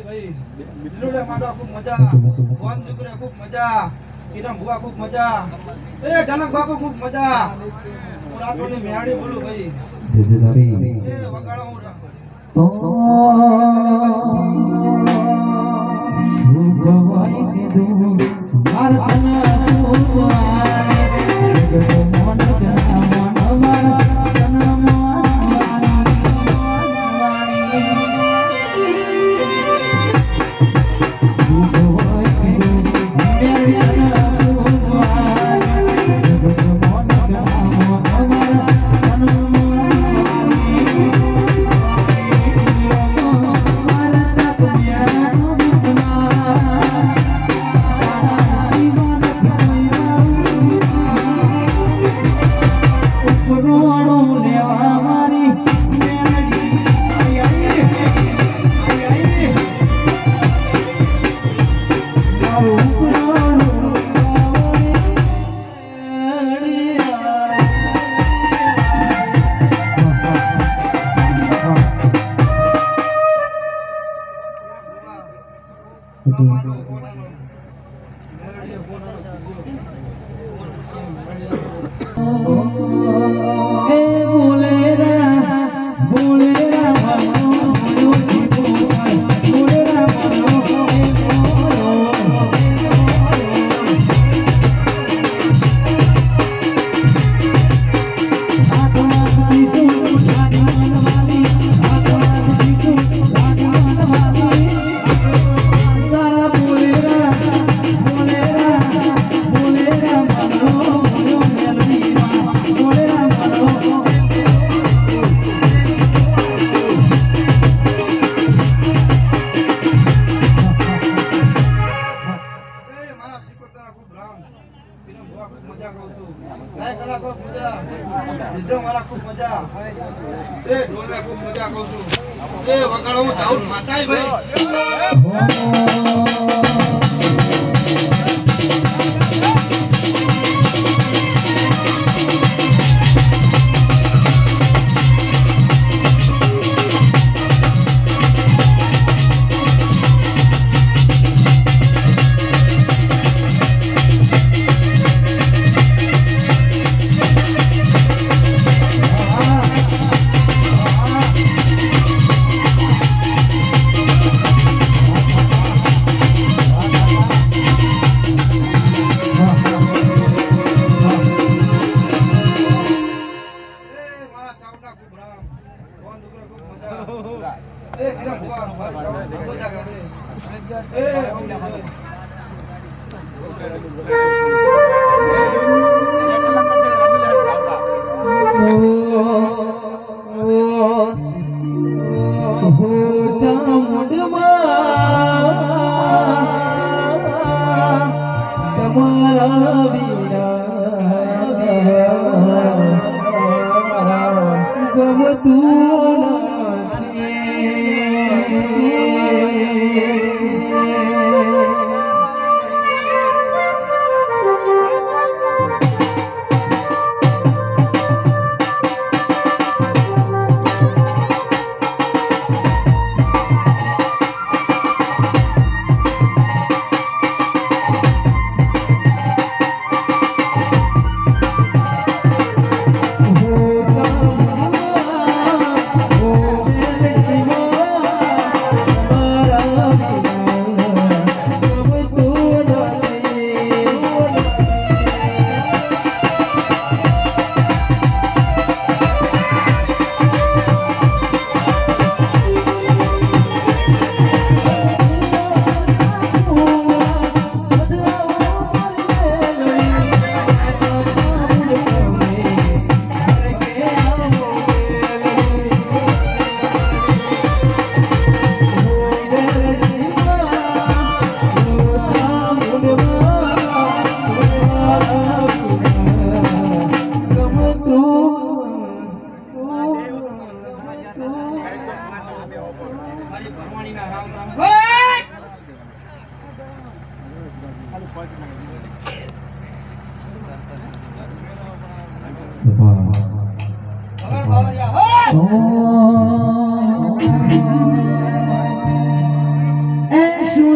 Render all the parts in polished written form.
ભાઈ લીલુડે માંડવા ખૂબ મજા, વન દીકરે ખૂબ મજા, કિરમ ભુવા ખૂબ મજા, એ જનક બાપુ ખૂબ મજા. હું રાઠોડની મેહાડી બોલું ભાઈ. એ વગાડો હું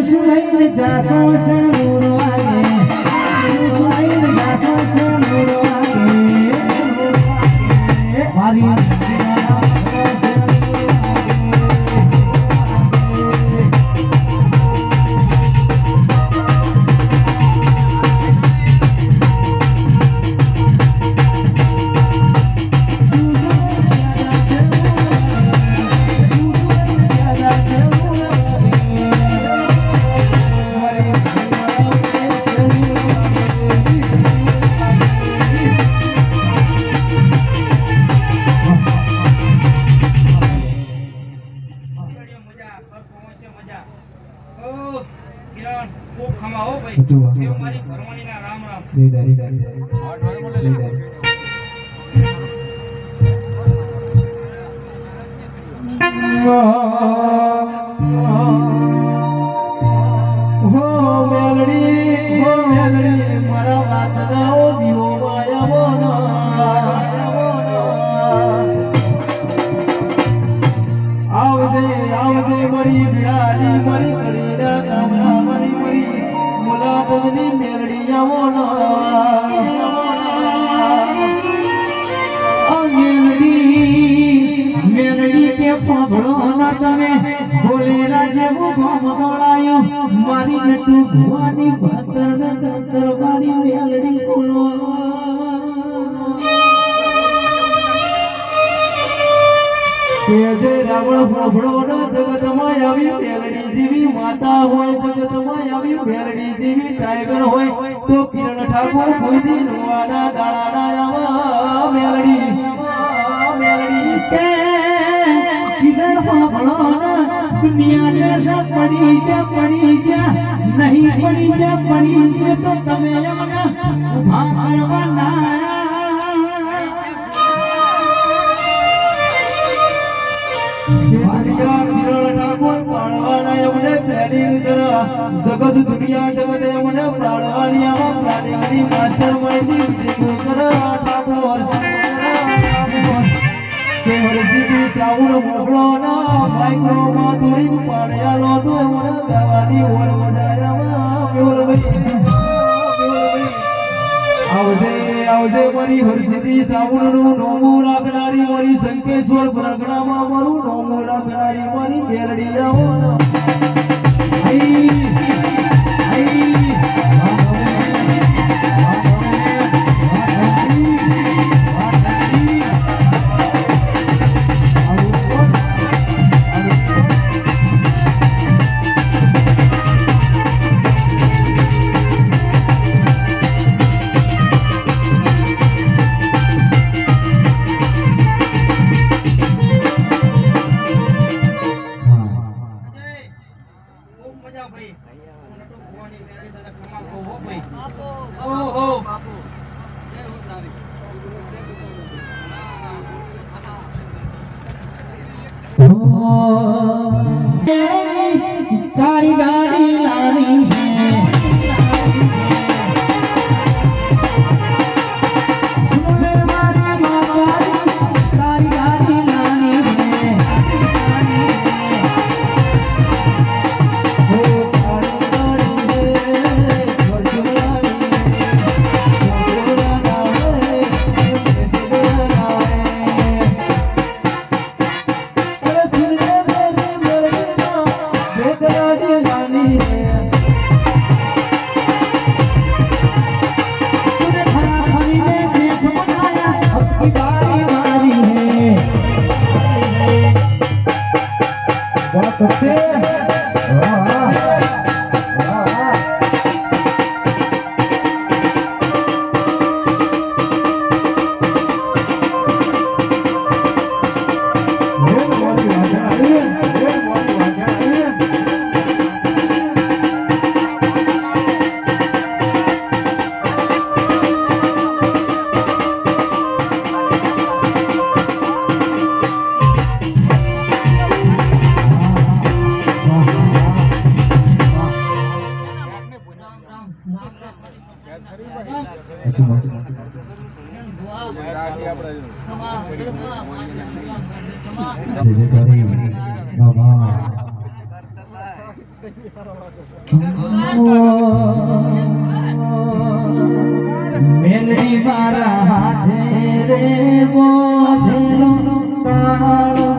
સુસુલાઈને જાસો છે મોરવાગે સુસુલાઈને જાસો છે મોરવાગે મારી મારા વાતનાઓ દીવો આવજે આવજે મરી બિરાડી મરી કડીના કામના મરી મરી મુલાકાતની મેલડી આવો મેલડી કે ફોફળો ના તમે બોલેરા જેવું ગામ બોલાયો મારી નટુ ભુવાની ભાતર નંતર મારી મેલડી બોલો કે જે રાવણ ફોફળો ના જગતમાં આવી મેલડી જેવી માતા હોય જગતમાં આવી મેલડી જેવી ટાઈગર હોય તો કિરણ ઠાકોર કોઈ દી નવાના દાડાના આવા મેલડી કે કિરણ ફોફળો ના દુનિયાને સબ પડી જા નહીં પડી જા તો તમે અમને ઉભા કરવાના જગત દુનિયા જગત એમને પ્રાણવાની આવા પ્રાણીની માસ્ટર મળી બીજે ઠાકોર કે હરસીદી સાઉર મોકળો ના માઈક્રોમાં થોડી પાડ્યાલો તો એમને ગાવાની ઓર મજાયામાં આવજે આવજે મારી હરસીદી સાઉરનું નોમું રાખનારી મારી સંકેશ્વર પ્રગણામાં મારું નોમું રાખનારી મારી મેલડી આવો તારી ગાડી લાવી છે મેલડી મારા હાથે રે બોધેલો કાળો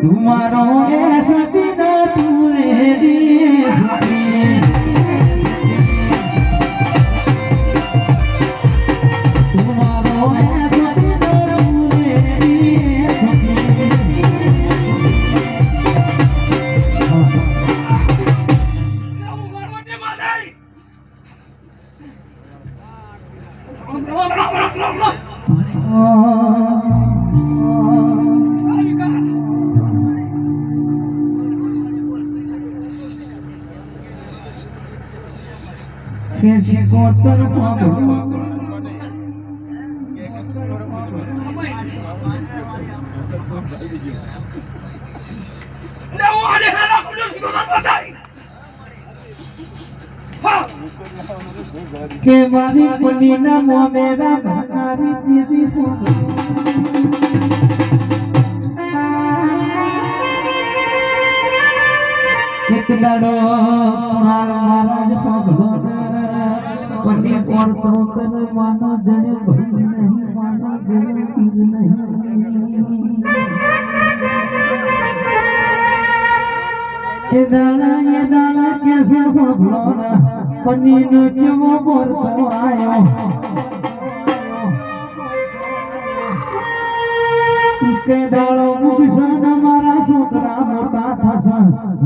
तुम्हारो ऐसा सीधा तुरे तुम्हारो ऐसा सीधा कैसे कोटर के मारी पनी ना मो मेरा मारी तेरी फोटो एक दाड़ो मारो महाराज पगलो पनी और तो कर मानो जड़े भई नहीं मानो जड़े पीर नहीं ये दाड़ा कैसे पगलो पनी नो चमो पर तो आयो के दाड़ो मुगसन मारा छोकरा मोटा थसा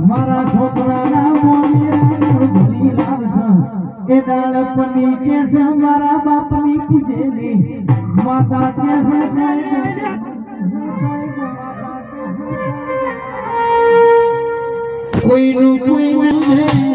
मारा छोकरा ना मोमेरा भली लागसा ए दाड़ पनी के से मारा बापनी पूजेली माता के से कोई नु कोई नहीं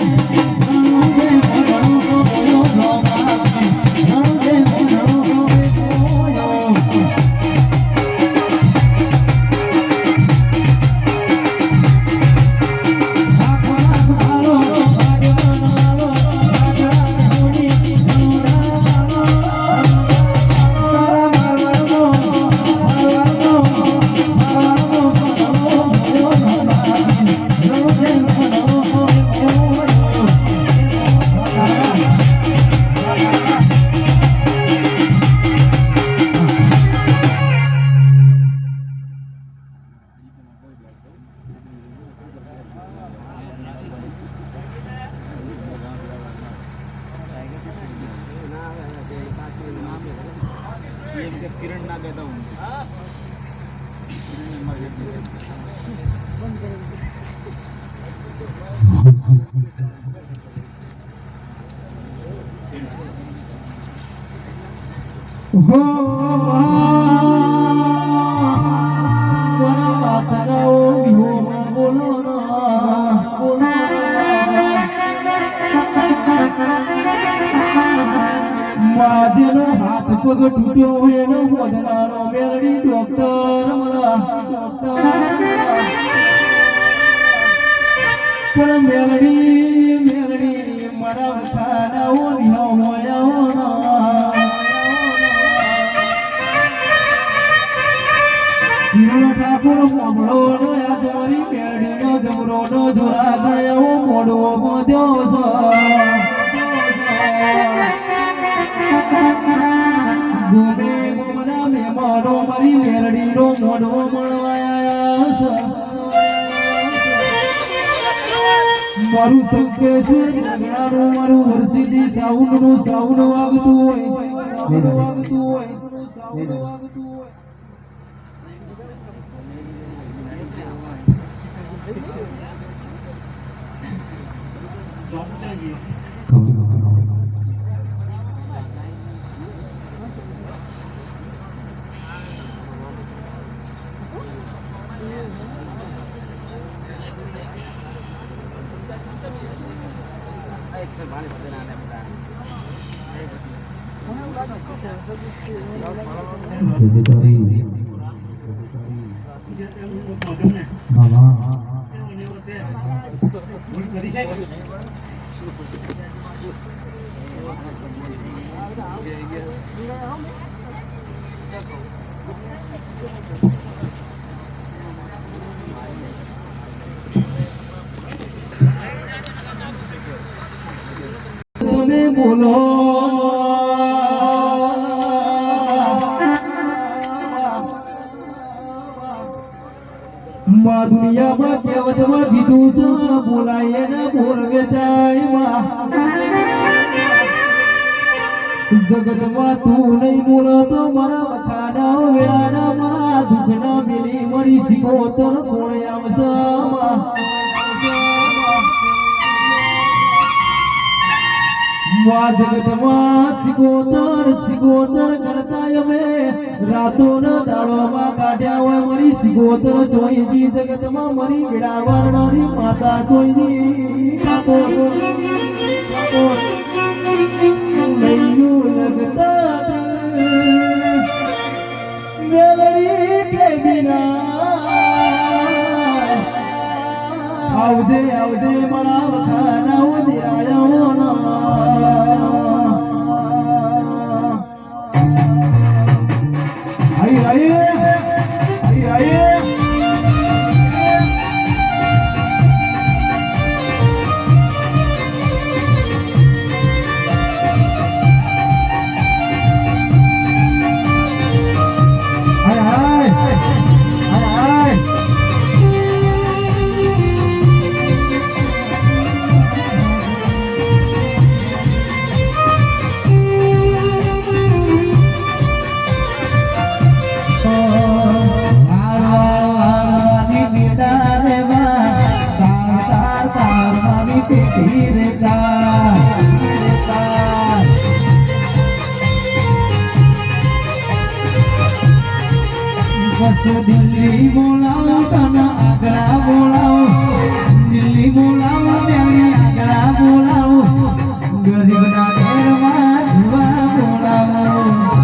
किरण ना कहता हूँ किरण मर हो बड़ा बात ना हो बोलो ना बोलो माझेनो हाथ पग टूट्यो एनो मोदनारो मेलडी डॉक्टर मला पण मेलडी मेलडी मरा खाना हो निहा होया होना किरण ठाकुर मोमळो नो याजवारी मेलडी नो जमरो नो जोरा गळ्यो मोडो मध्यो गोमे गोमना में मारो मारी मेलडी नो मोडो मळवाया मारू संकेश्वर ज्ञानो मारू हरसिद्धि साउंड नो साउंड वागતું હોય તમે બોલો માં દુનિયામાં કહેવતમાં કીધું છે બોલાય ને બોર વેચાય જગતમાં તું નહીં બોલો તો મારા વખાના વેળાના મારા દુઃખના મેલી મરી શીખો તો કોણે આવશે જગતમાં સિગોતર કરતા અમે રાતો ના દાડોમાં કાઢ્યા હોય મરી સિગોતર જોઈજી જગતમાં મરી વેળા વારનારી માતા જોઈજી નૈયું લગતા મેલડી કે બિના આવજે આવજે મારા વખાના નિરાયો ના આઈ दिल्ली बोलाओ तना आगरा बोलाओ दिल्ली बोलाओ दिल्ली आगरा बोलाओ गरीब ना घर में धुआ बोलाओ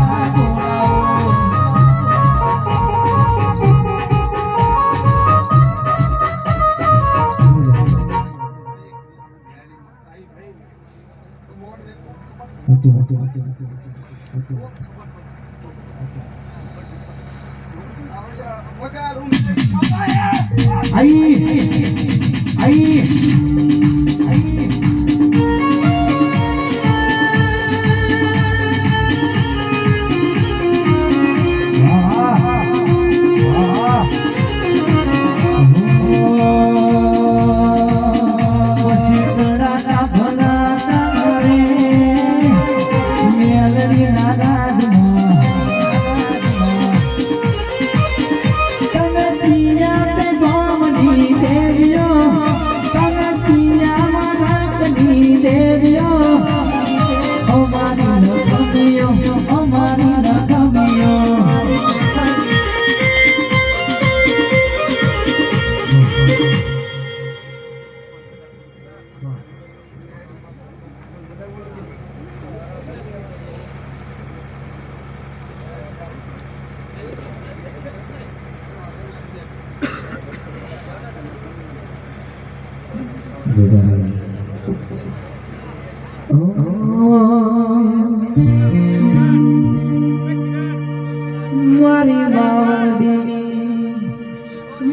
મારી બાવડી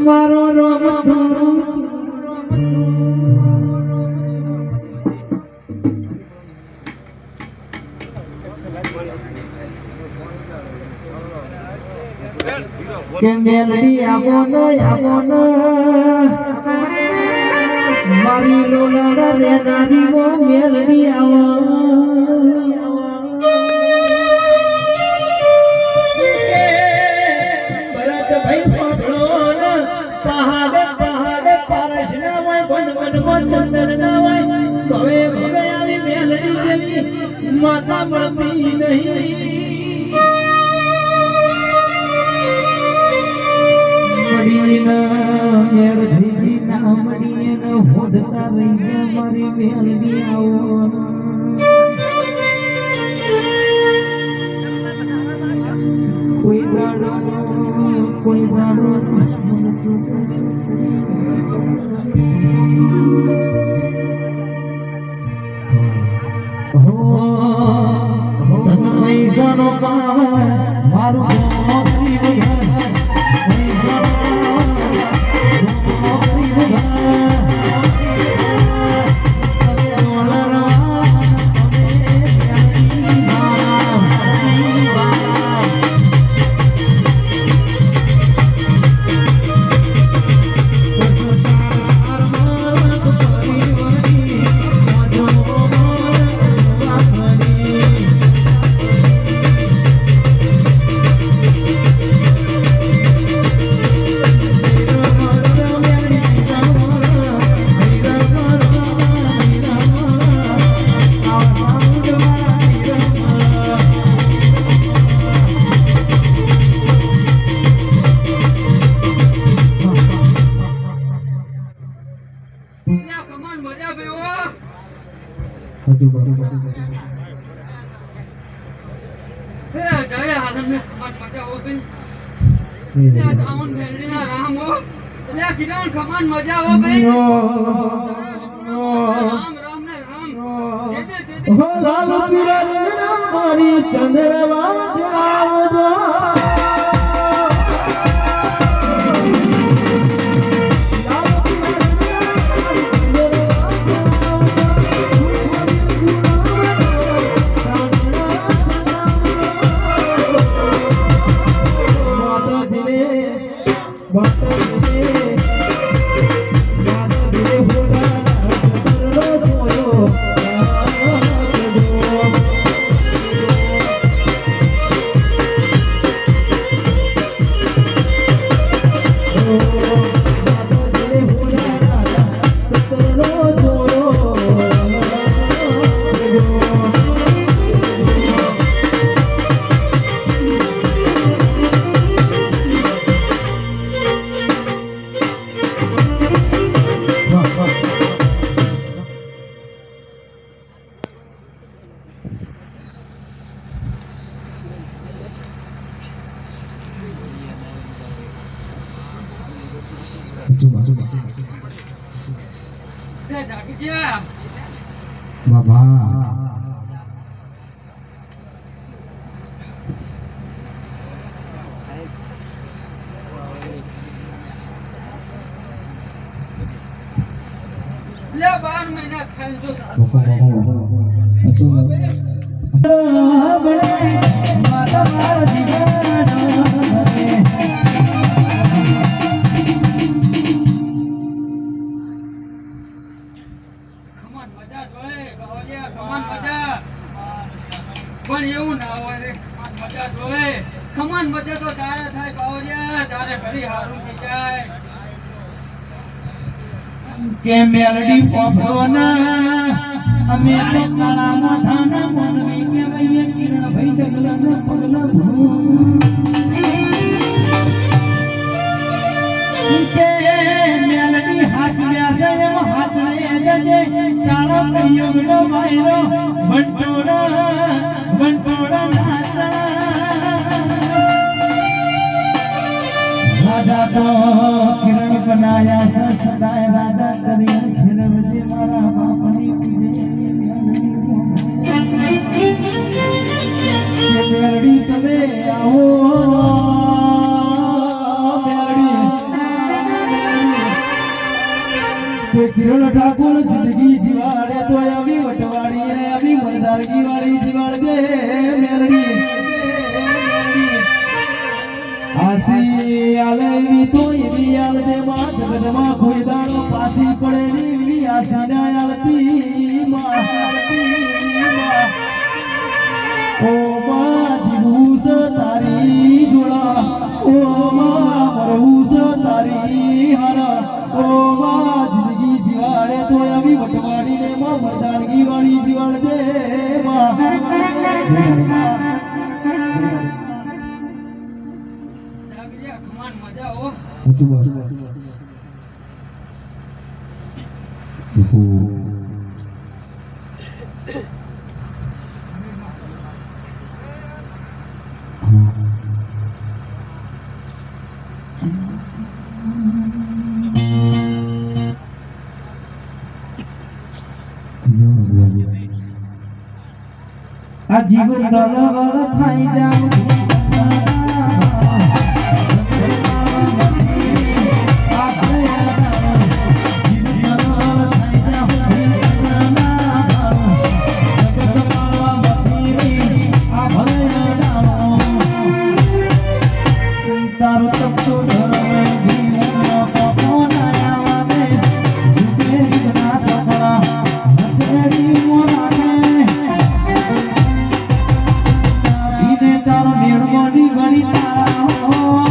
મારો રમતો કે મેલડી આવો ન મારી લોલડ રે નારી વો મેલડી આવો ભરત ભાઈ પકડો ન પહાડ પારસ ના હોય વન ચંદન ના હોય ભવે ભવે આવી મેલડી જેવી માતા મળતી નહીં મડીના મેરધી ના મડીના હોદતા રહી મારી મેલડી આવો કોઈ દાડો દુશ્મન હો તને જાનો મારું મોતી વગર પણ એવું ના હોય રે મજા જોવે ખમણ મજા તો તારે થાય બાવરિયા તારે ઘડી હારું થઈ જાય કે મેલડી પોફળોના અમે તો કાળા માથાના મોનવી કહેવાય કિરણભાઈ ડગલાના પગલા કે મેલડી હાચવ્યા છે એમ હાચવે જજે તારા કળિયુગનો માયરો વંટોળા નાચા રાજા તો કિરણ બનાયા છે સદાય રાજા કરી ખેલવજે મારા બાપની મેરડી તમે આવો કિરણ ઠાકોર જિંદગી જીવાડે તો આવી વટવાડી ને આવી મરદારગી વાળી જીવાડે મેરડી આસી આલેવી તો એવી આલદે માં જગતમાં કોઈ દાડો પાછી પડે ની એવી આસી ના આલતી ઓ માં દિવસ તારી જોડા ઓ માં મરહુસ તારી હારા ઓ માં જિંદગી જીવાડે તો આવી વટવાડી ને માં મરદાનગી વાળી જીવાડ દે માં જાગરિયા ખમાન મજા હો આ જીવન ડલવર થઈ જાઉં તારો તપતો ધર્મ જીવન પપોના આવે જુગે જગના ચપડા હથેરી મોરાને ઈને તારો નિર્મળી ગણી તારા હો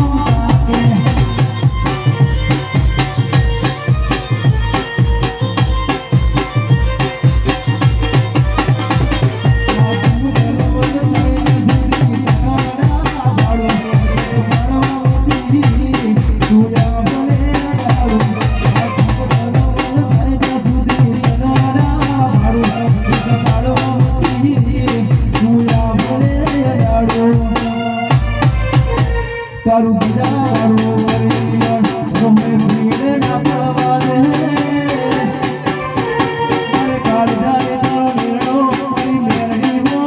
તારું બીજારું વરિયણ રોમે ભીડે ના પડવા દે મારે કાળજાને તારો નિર્ણો મારી મેરડી હો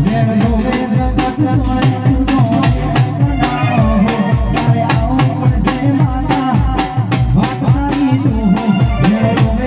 મેરડો વેદ કટ મળે નો તારે આવો પડશે માતા વાતાની તો મેરડો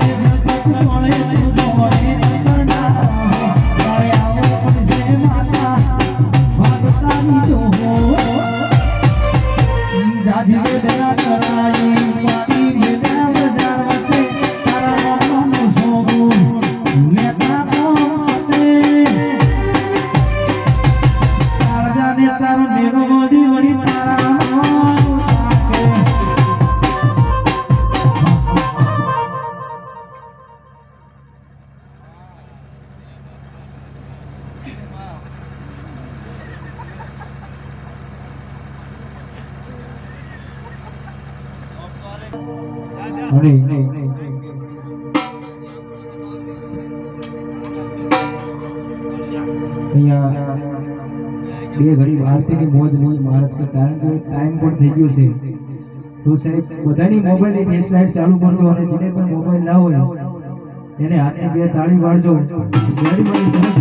બે ઘડી આરતીની મોજ નહીં મહારાજ કે ટાઈમ પણ થઈ ગયો છે તો સાહેબ બધાની મોબાઈલની ફેસ લાઈટ ચાલુ કરજો અને જેને પણ મોબાઈલ ના હોય એને હાથે બે તાળી વાળજો મારી સરસ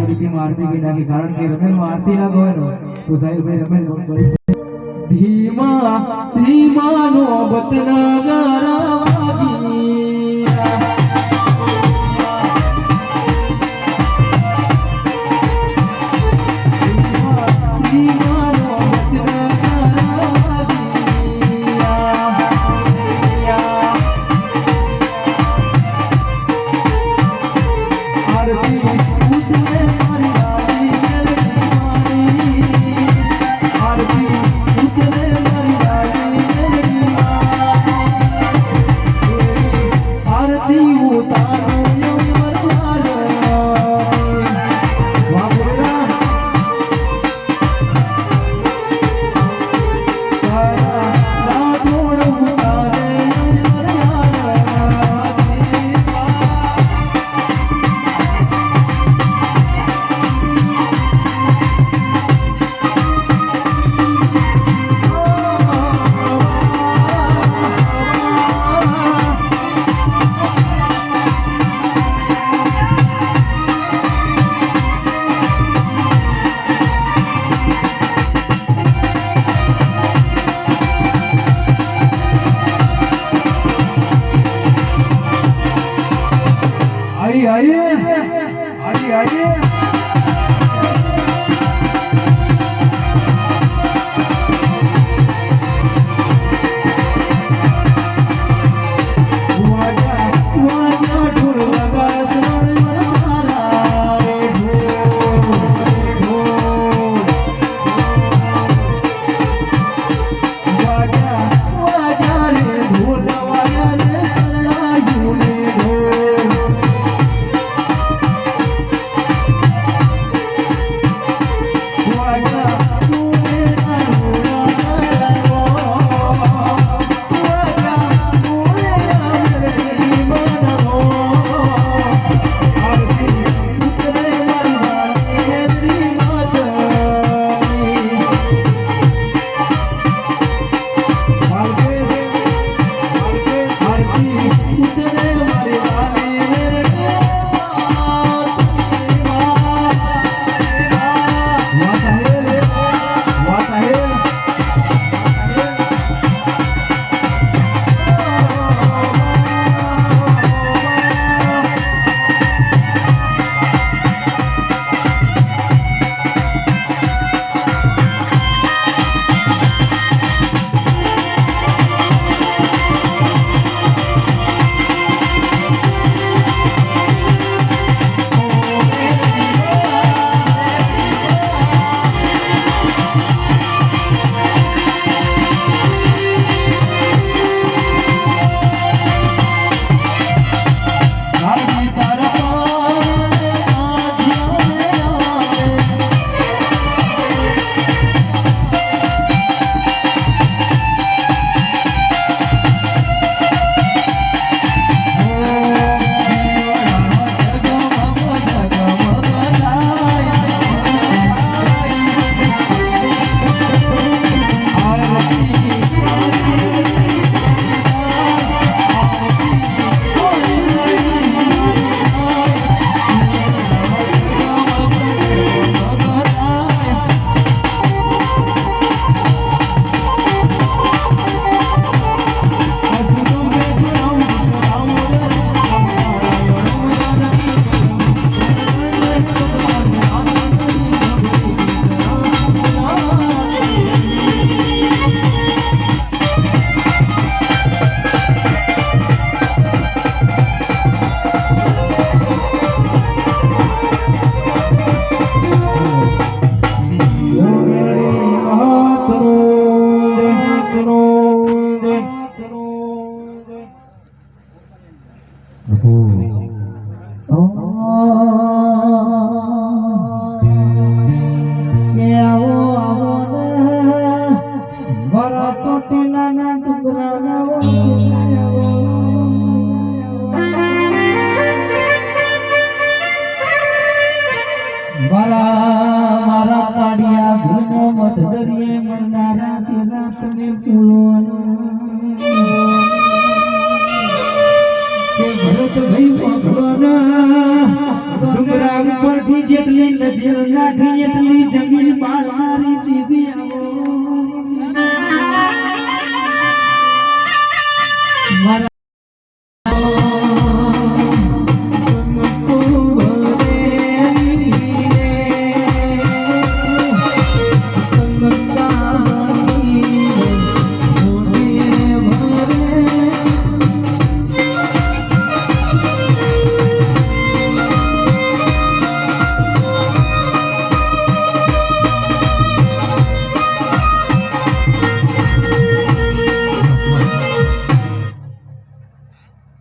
રીતિમાં આરતી કરી નાખી કારણ કે રમેલમાં આરતી ના ગયો ને તો સાહેબ રમેલ ધીમા ધીમા નો બતના ગરાવાગી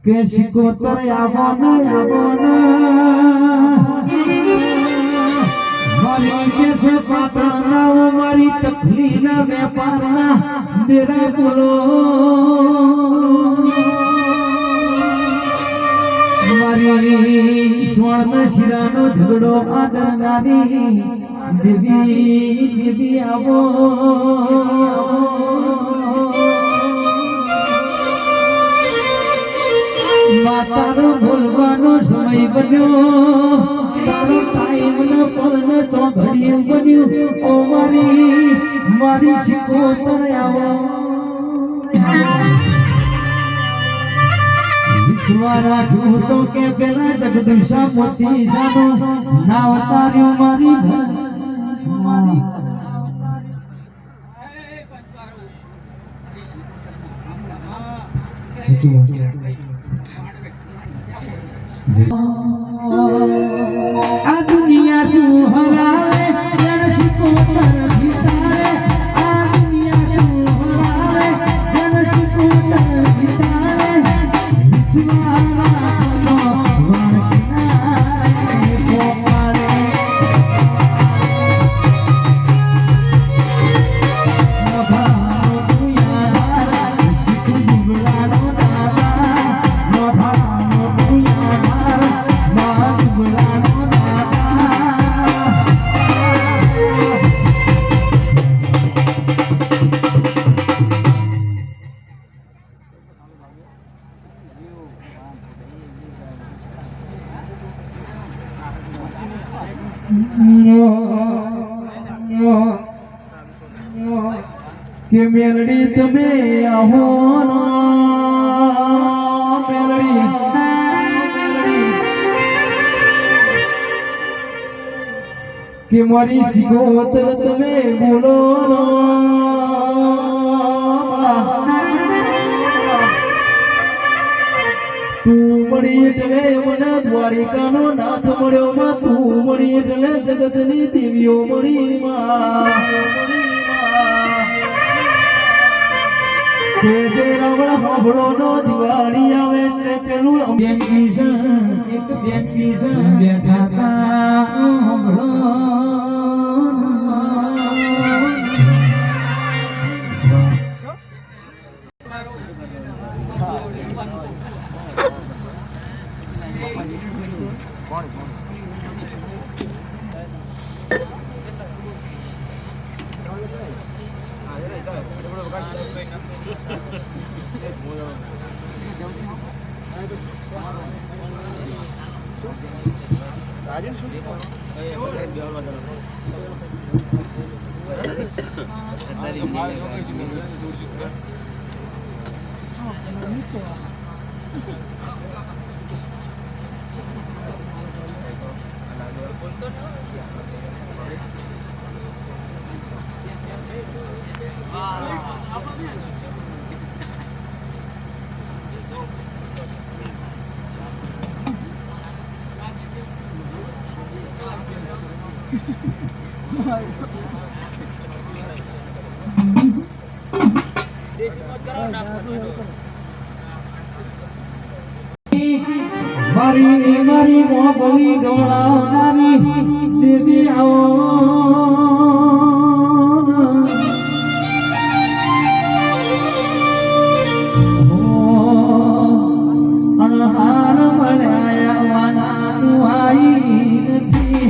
કે શિકોતર આવવાનો મારી કેસે પાટણના મારી તકલીના વેપારના દેરા બોલો મારી સ્વર્ણ શિરાનો ઝઘડો આદરનારી દેવી આવો માતાનો ભૂલવાનો સમય બન્યો તારો ટાઈમ ન પણ ચોઘડિયું બન્યું ઓ મારી શિકોતર આવો વિશ્વરા ધૂતો કે પેલા જગદીશા મોતી સાનો નાવ તાર્યો મારી આ દુનિયા શું હરાવે જન શિકોતર જીતારે આ દુનિયા શું હરાવે જન શિકોતર જીતારે વિશ્વના કે મેલડી તમે આવો મેલડી કે મારી શિકોતર તમે બોલો તું મળી એટલે મને દ્વારિકાનો નાથ મળ્યો માં તું મળી એટલે જગતની દેવીઓ મળી માં કે જે રાવણ હોબળો નો દિવાળી આવે તે પેલું બેંકી બેઠા તા હોબળો મારી મોગલી ગવડાવનારી દેવી આવો અનહાર મળ્યા વાના તું આઈ નથી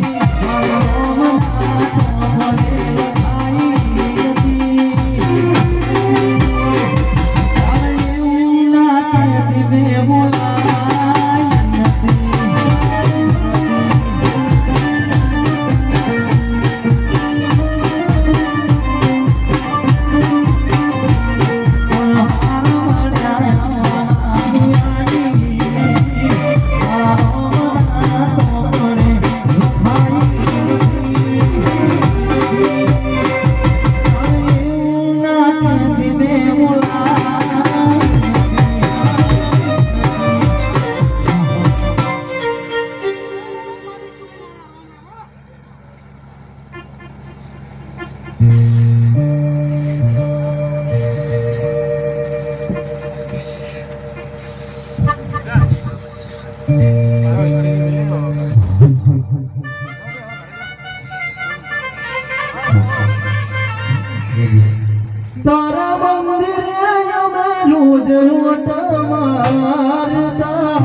તારા મંદિરે અમે રોજ ઓટ મારતા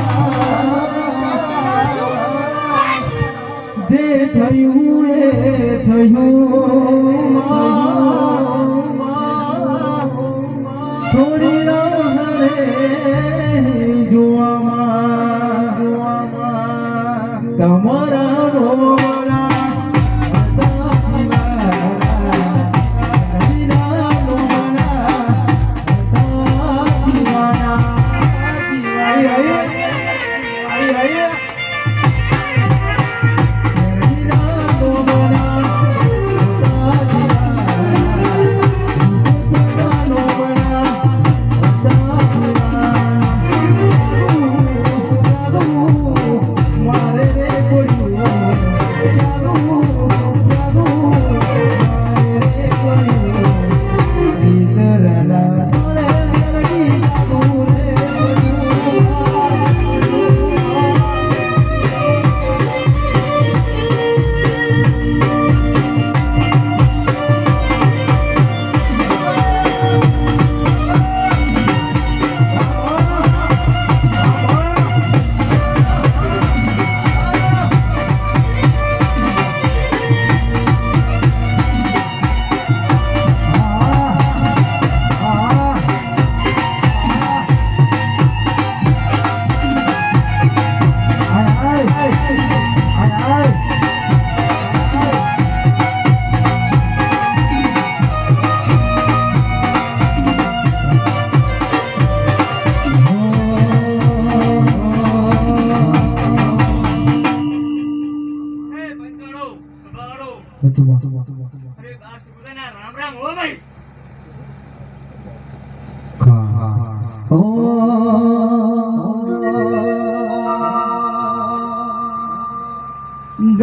જે થયું એ થયું થોડી રાહ રે જોવામાં તમારા રોમણા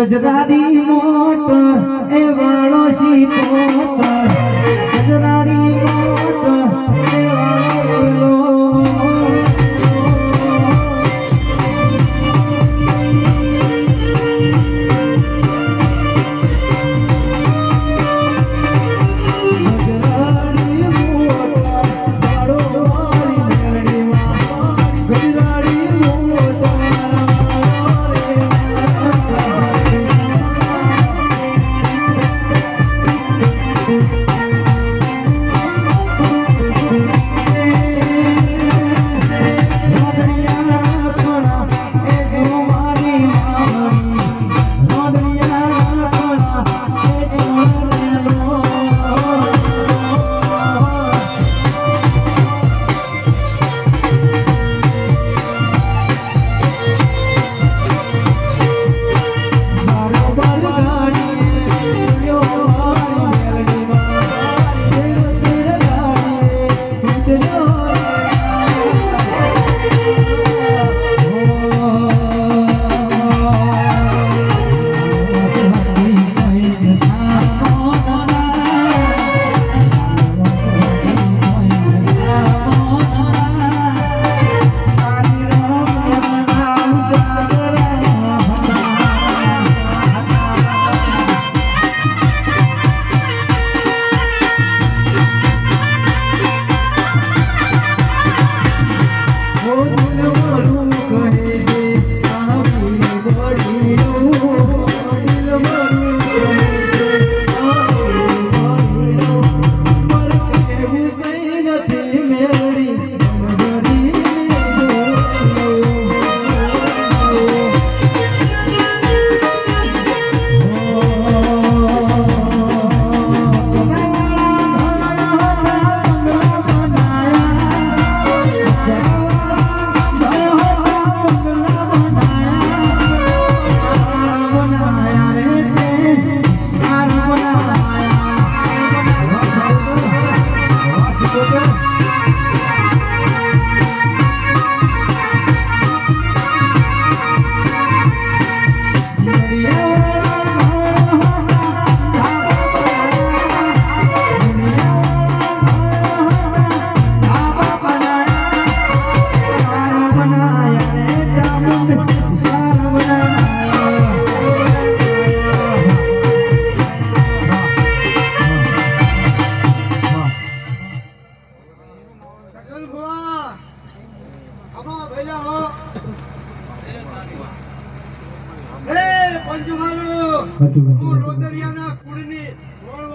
ગજરારી મોટર એ વાળો શીખોતર ગજરારી મોટર એ વાળો Thank you.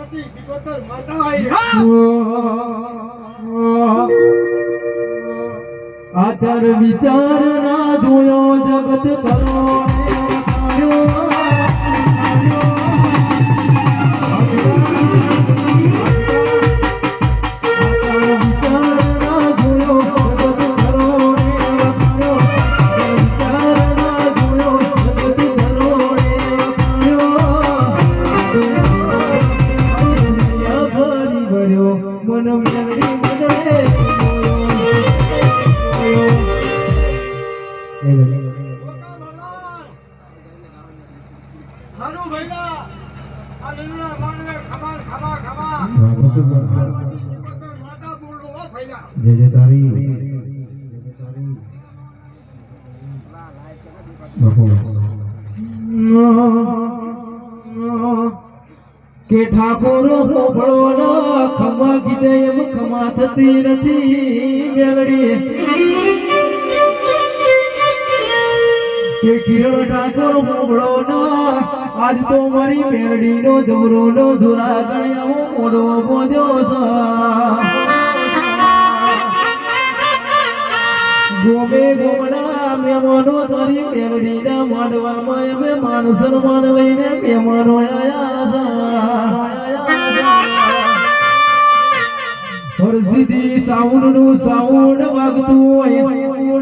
વાળવટી સિકોતર માતા આઈ આચાર વિચાર ના જોયો જગત કરો હારું ભઈલા આ લીલુડા માનવે ખમાન ખમા ખમા સિકોતર માતા બોલો હો ભઈલા જય તારી કે ઠાકોરો હોબળો ના ખમા કીધે એમ ખમા થતી નથી મેલડી કે કિરણ ઠાકોર હોબળો ના આજ તો મારી મેલડી નો જમરો નો જોરા ગણ્યા મોડો બોજો ગોમે ગોમડા મહેમાનો તારી મેલડી ના માંડવામાં અમે માન સન્માન લઈને મહેમાનો હરસિદ્ધિ સાઉન્ડ નું સાઉન્ડ વાગતું હોય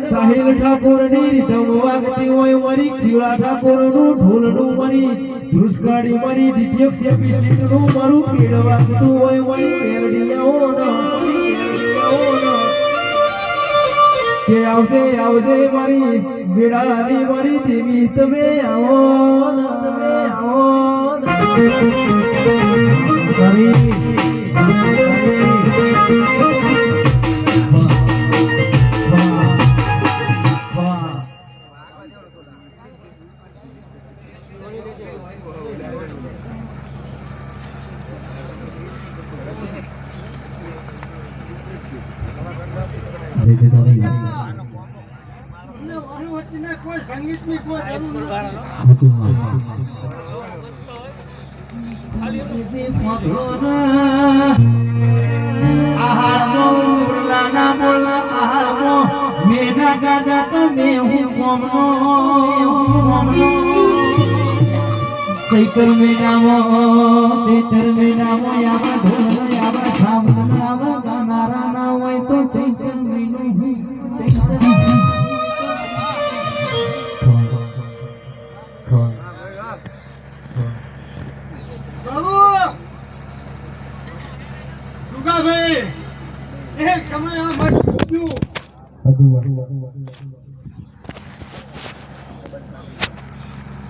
સાહિલ ઠાકોર ની રીધમ વાગતી હોય મારી ખીલા ઠાકોર નું ઢોલ નું મારી ધ્રુસકાડી મારી ડીજે સેપિસ્ટિક નું મારું પીડ વાગતું હોય મારી મેલડીયાઓ ના કે આવજે આવજે મારી બેડાની મારી દેવી તમે આવો અમને વાળવટીને કોઈ સંગીતની કોઈ જરૂર ચૈતર મહિનામાં આવા ઢોલ આવા સામન આવા ગાનારા ના હોય તો ચૈતર મહિનો બાબુ દુગાભાઈ એક સમય આ માટે ભૂખ્યું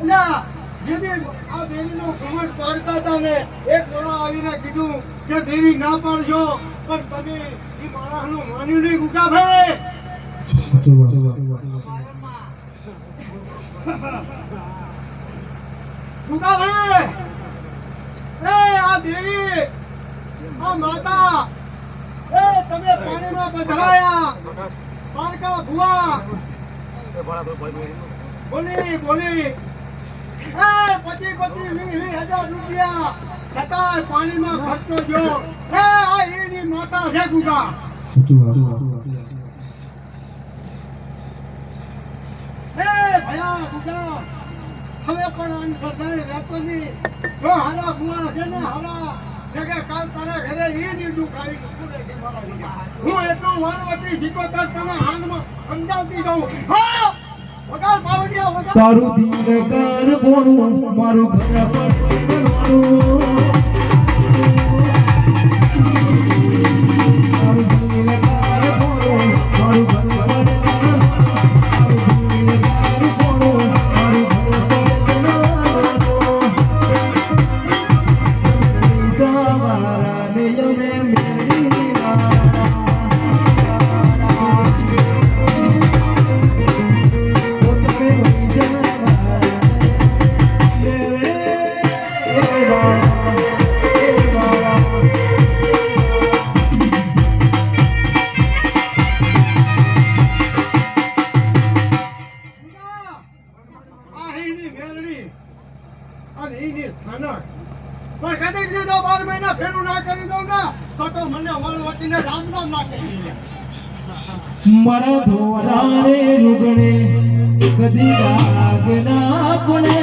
અલ્યા જેથી આ દેવીનો ઘમંડ પાડતા હતા ને એક મોણા આવીને કીધું કે દેવી ના પાડજો પણ તમે એ માણસનું માન્યું નહીં ગુગાભાઈ ગુગાભાઈ એ આ દેવી આ માતા એ તમે પાણીમાં પધરાયા પારકા ભુવા બોલી પતિ 20,000 રૂપિયા છતાં પાણીમાં ખર્ચો જો આ એની માતા છે ગુગા ભયા ગુગા હવે પણ આની સરદારે રહેતો નહીં જો હારા ભુવા છે ને હારા જગ્યા કાલ તારા ઘરે એની દુઃખ આવી હું એટલું વાળવટી સિકોતર તને હાલમાં સમજાવતી જાઉં હા વગાડ પાવડિયા વગાડ તારું દિલ કર બોણું મારું ઘર પડવાનું તારું દિલ કર બોણું મારું ઘર પડવાનું સવારા ને યમે મેરી પણ કદી દીધો 12 મહિના તને ફેરું ના કરી દઉં ને તો મને વળવટીને રામ રામ ના કહી દે. મારા ધોરા રે રૂગણે કદી ડાગ ના પડે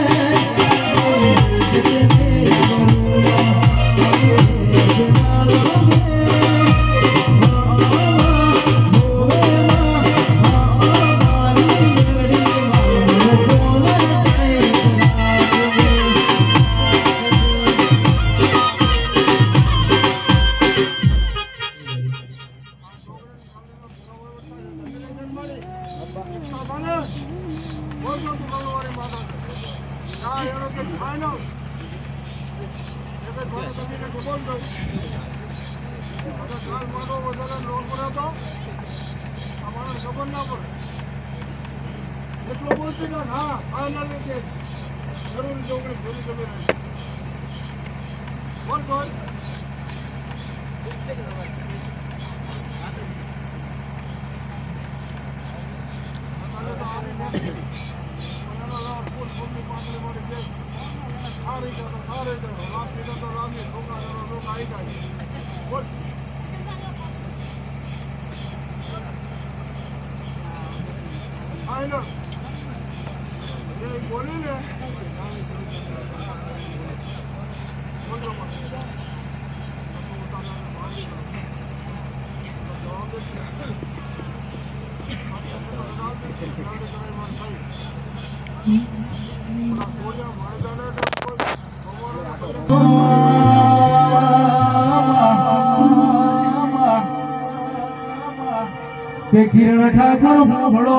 કે કિરણ ઠાકોર ભળો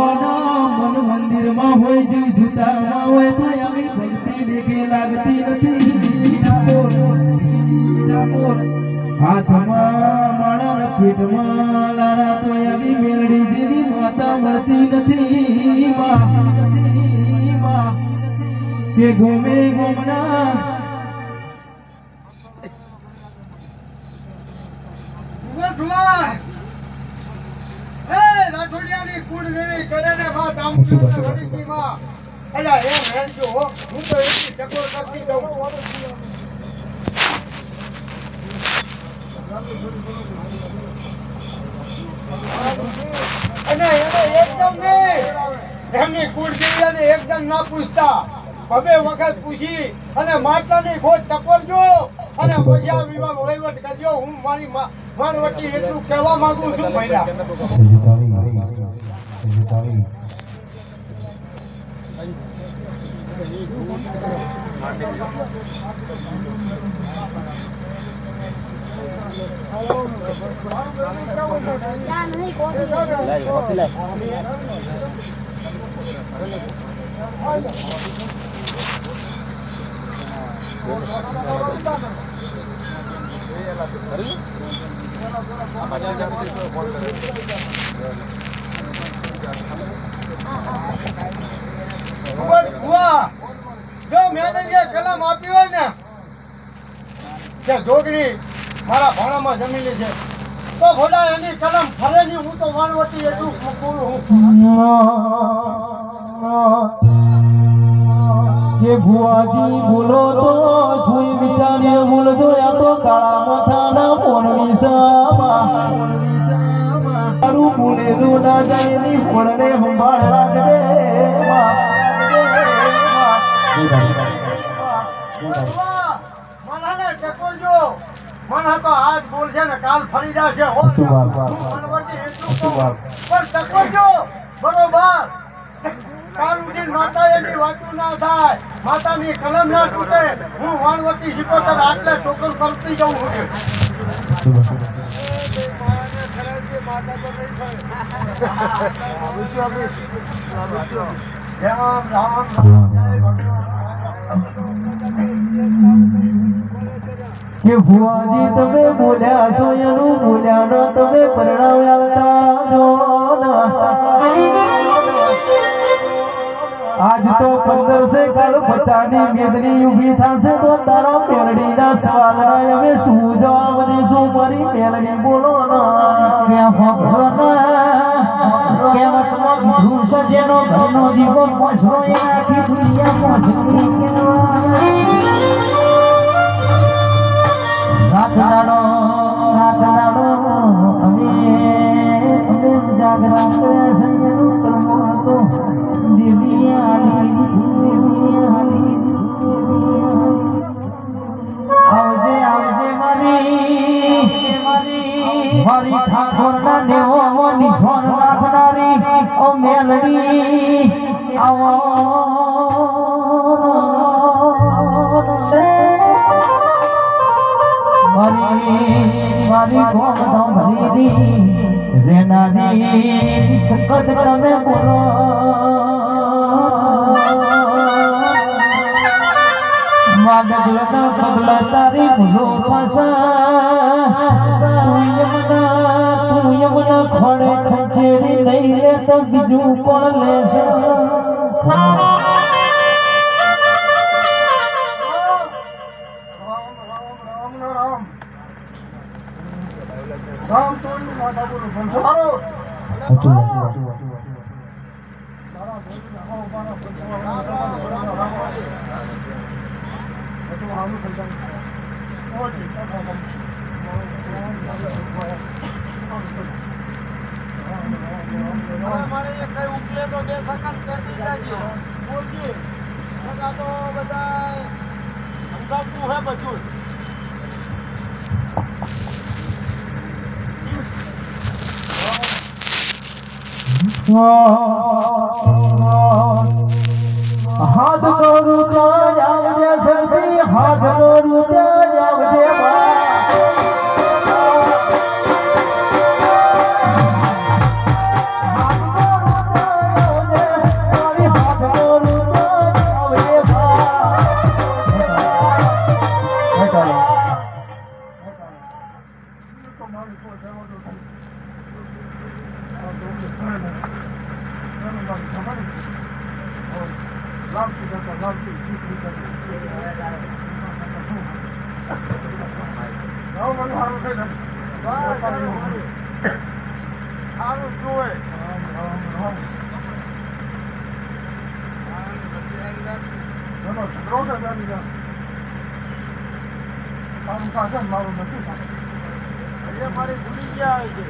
મન મંદિર માં હોય જીવ જૂતામાં હોય તો આવી ભક્તિ લેખે લાગતી નથી. હાથમાં માળા પીઠમાં લારા તો આવી મેલડી જેવી માતા મળતી નથી. કે ગોમે ગોમના રાઠોડિયાની કુળ દેવી કરે ને માં દામોદર વડીકી માં અલા એ હેડજો હો હું તો એટલી ટકોર કરતી દઉં. અને એને એકદમ નહીં એમની કુળ દેવીને એકદમ ના પૂછતા બબે વખત પૂછી અને માતાની ખોટ ટકોરજો અને પછી આ વિવાહ વહીવટ કરજો. હું મારી માનવટી એટલું કહેવા માંગુ છું ભૈરા. જો મેં જે કલમ આપી હોય ને કે જોગણી મારા ભાણામાં જમીલી છે તો ભોળા એની કલમ ફરે નહીં. હું તો વાણવટી એટલું બોલું કે ભુવાજી બોલો તો જોઈ વિચારીને બોલજો યા તો કાળા માથાના મોરવી સામા તારું બોલેલું ના જાય ની ફળને સંભાળ રાખજે. મનાને ટકોરજો. મના તો આજ બોલશે ને કાલ ફરી જશે. હું વાણવટી એટલું કહું પણ ટકોરજો બરોબર. કાલ ઉઠીને માતા એની વાતું ના થાય, માતાની કલમ ના તૂટે. હું વાણવટી શીખોતર આટલે ટોકર કરતી જઉં છું. રામ રામ કે ભુવાજી તમે બોલ્યા છો એનું બોલ્યા ન તમે પરણાવ્યા. આજ તો 15 કાલ 50 મેદની ઊભી થશે તો તારા મેલડીના સવાલના અમે શું જવાબ દઈશું? મારી મેલડી બોલો ના કહેવતમાં કીધું છે જેનો ઘરનો દીવો મોસરો એ આખી દુનિયા મોસરી રાત રાત દાડો અમે જાગરણ કર્યા સંજયનું કર્મ હતો દેવીએ આવજે આવજે મારી ઠાકોરના નેવો નિશાન નાખનારી ઓ મેલડી આવો મારી ગોમ ભરી રેનાની સખત તમે બોલો માગદલના પગલા તારી ભૂલો પાછા તું યમના ખોડે ખંચેરી નહીં લે તો બીજું કોણ લેશે રામ તોડી માતા બોલો બંધારો હાથ કરું તો આવજે સરસી હાથ કરું તો આવજે મારું નથી મારી ભૂલી ગયા છે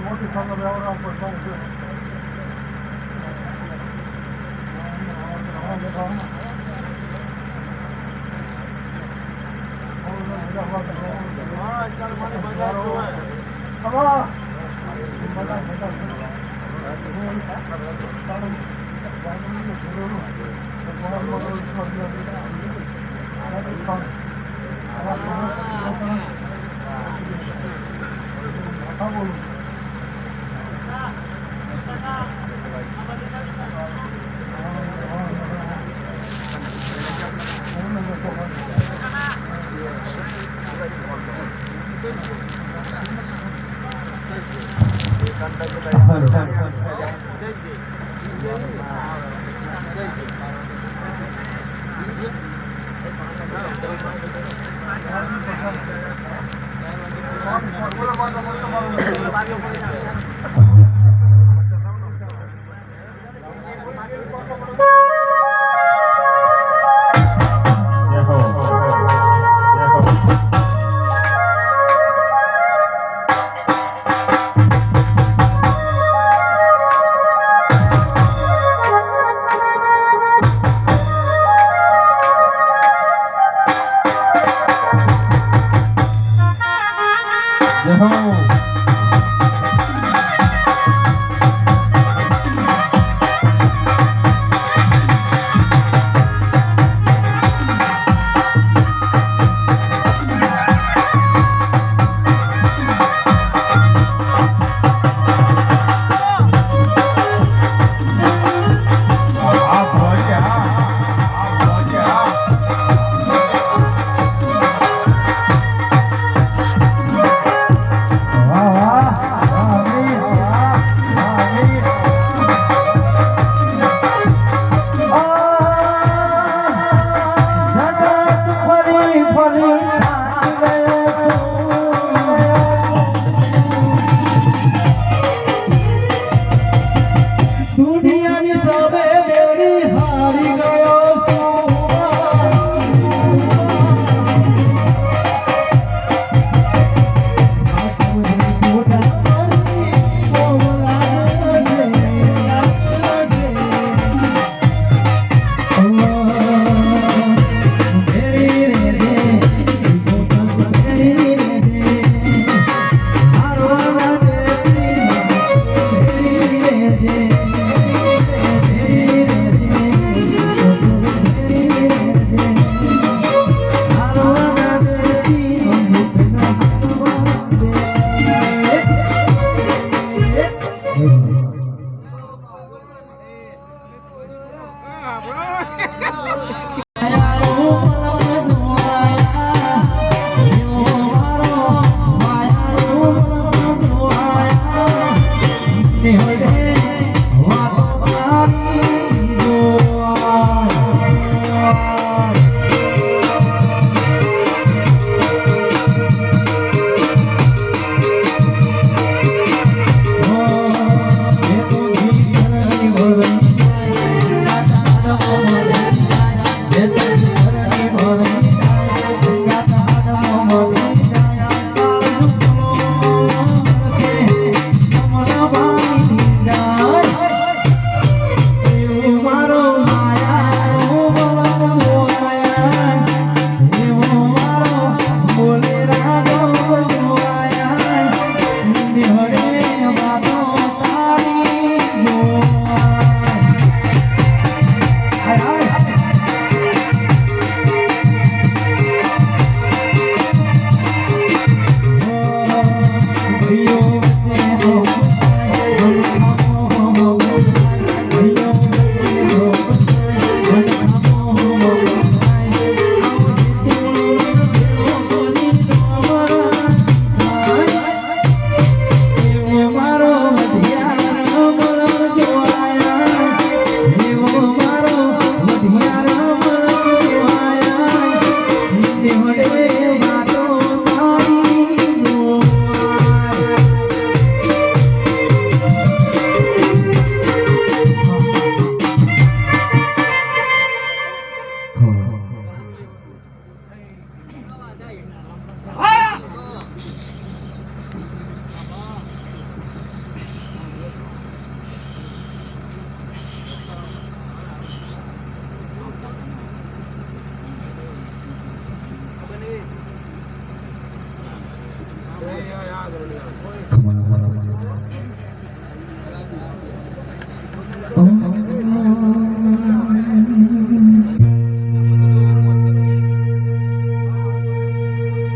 મોટી ખબર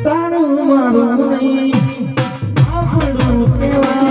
તારું મારું નહીં આપણું કહેવાય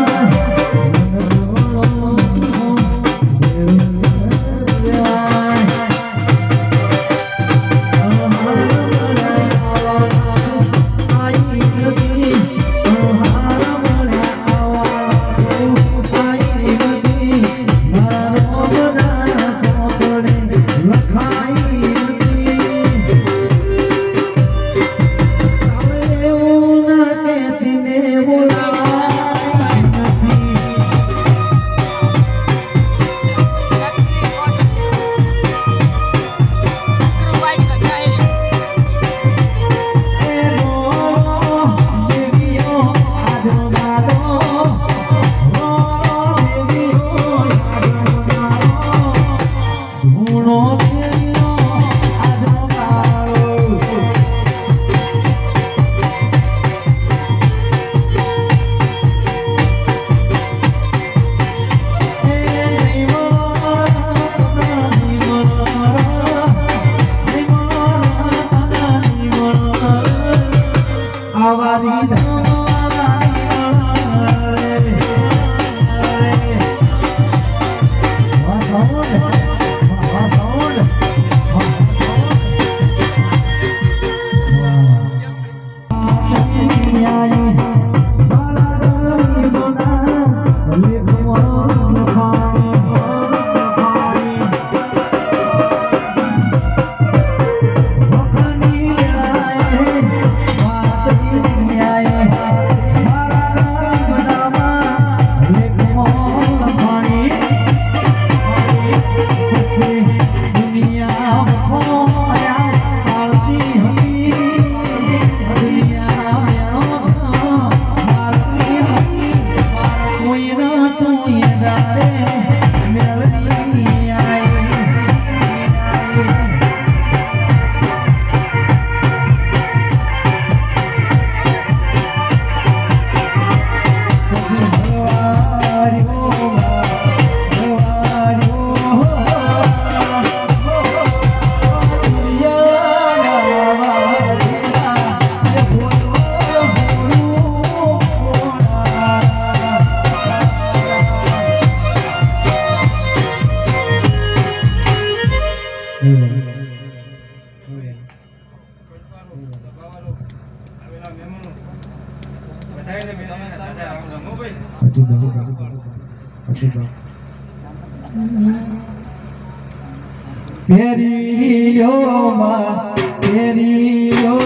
પેરીયો માં પેરીયો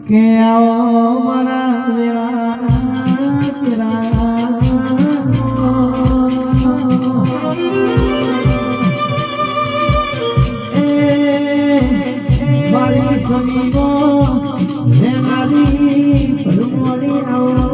કે આવો મારા વેળા મારી સમીનો હે મારી રૂમોડી આવો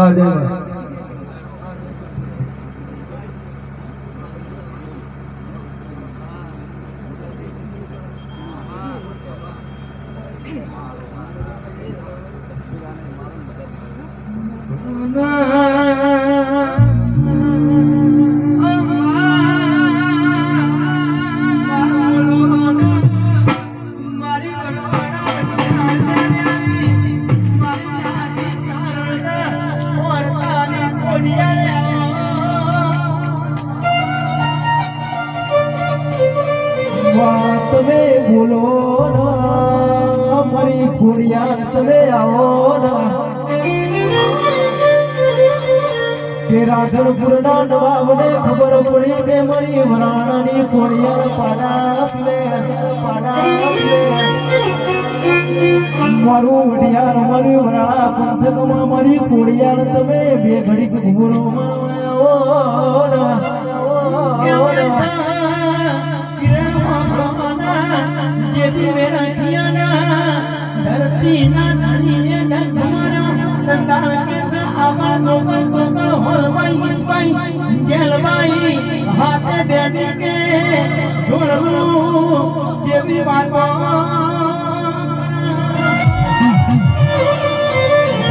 વાહ જય વાહ. વાત તમે બોલો ના મારી ખોડિયાર તમે આવો ના કે રાધનપુરના નવાબને ખબર પડી કે મારી વરાણાની ખોડિયાર પાડા લે મારું વડિયાર મારી વરાણા પંથકમાં મારી ખોડિયાર તમે બે ઘડીક ઘૂરો ધરતી ના ધણીએ હાથે બેઠી કે જોડવું જેવી વાતો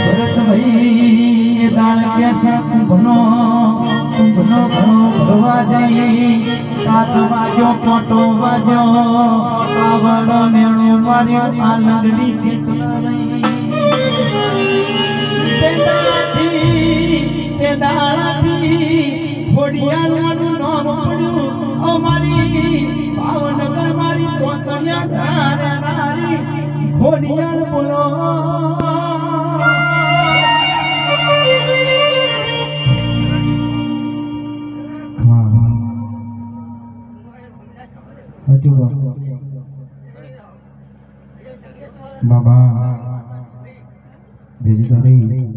ભરતભાઈ દાળ કેસે કુંભનો ભરવા જઈ કાચ વાગ્યો કોટો વાગ્યો આવડ મેળું માર્યો આ લગડી ચેતના રહી તે દાળાથી ખોડિયારનું નામ પડ્યું અમારી ભાવનગર મારી કોતરિયા ખોડિયાર બોલો બાબા દેવી તારી